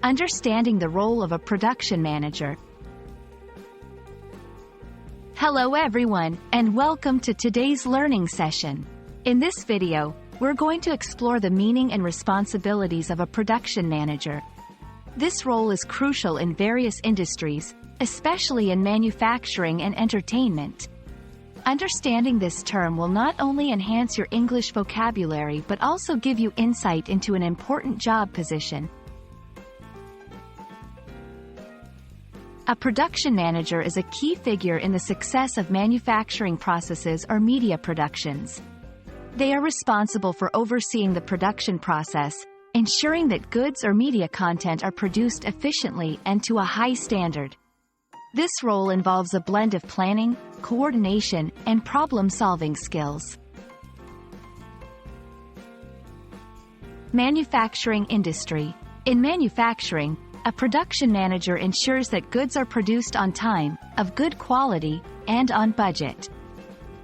Understanding the role of a production manager. Hello everyone, and welcome to today's learning session. In this video, we're going to explore the meaning and responsibilities of a production manager. This role is crucial in various industries, especially in manufacturing and entertainment. Understanding this term will not only enhance your English vocabulary but also give you insight into an important job position. A production manager is a key figure in the success of manufacturing processes or media productions. They are responsible for overseeing the production process, ensuring that goods or media content are produced efficiently and to a high standard. This role involves a blend of planning, coordination, and problem-solving skills. Manufacturing industry. In manufacturing, a production manager ensures that goods are produced on time, of good quality, and on budget.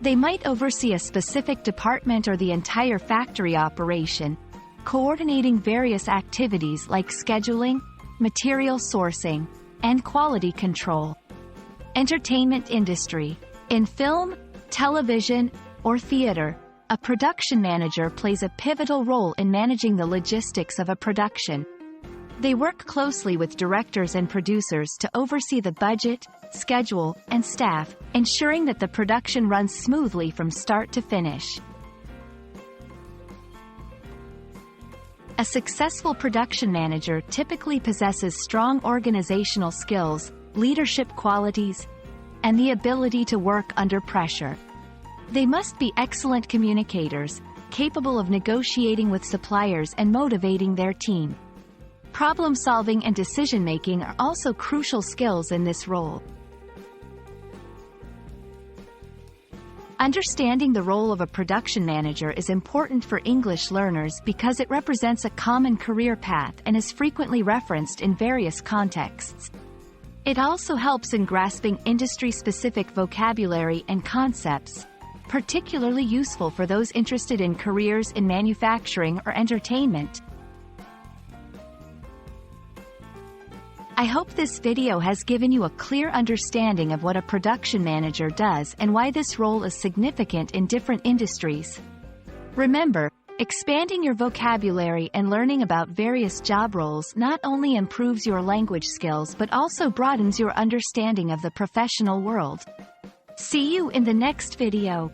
They might oversee a specific department or the entire factory operation, coordinating various activities like scheduling, material sourcing, and quality control. Entertainment industry. In film, television, or theater, a production manager plays a pivotal role in managing the logistics of a production. They work closely with directors and producers to oversee the budget, schedule, and staff, ensuring that the production runs smoothly from start to finish. A successful production manager typically possesses strong organizational skills, leadership qualities, and the ability to work under pressure. They must be excellent communicators, capable of negotiating with suppliers and motivating their team. Problem-solving and decision-making are also crucial skills in this role. Understanding the role of a production manager is important for English learners because it represents a common career path and is frequently referenced in various contexts. It also helps in grasping industry-specific vocabulary and concepts, particularly useful for those interested in careers in manufacturing or entertainment. I hope this video has given you a clear understanding of what a production manager does and why this role is significant in different industries. Remember, expanding your vocabulary and learning about various job roles not only improves your language skills but also broadens your understanding of the professional world. See you in the next video.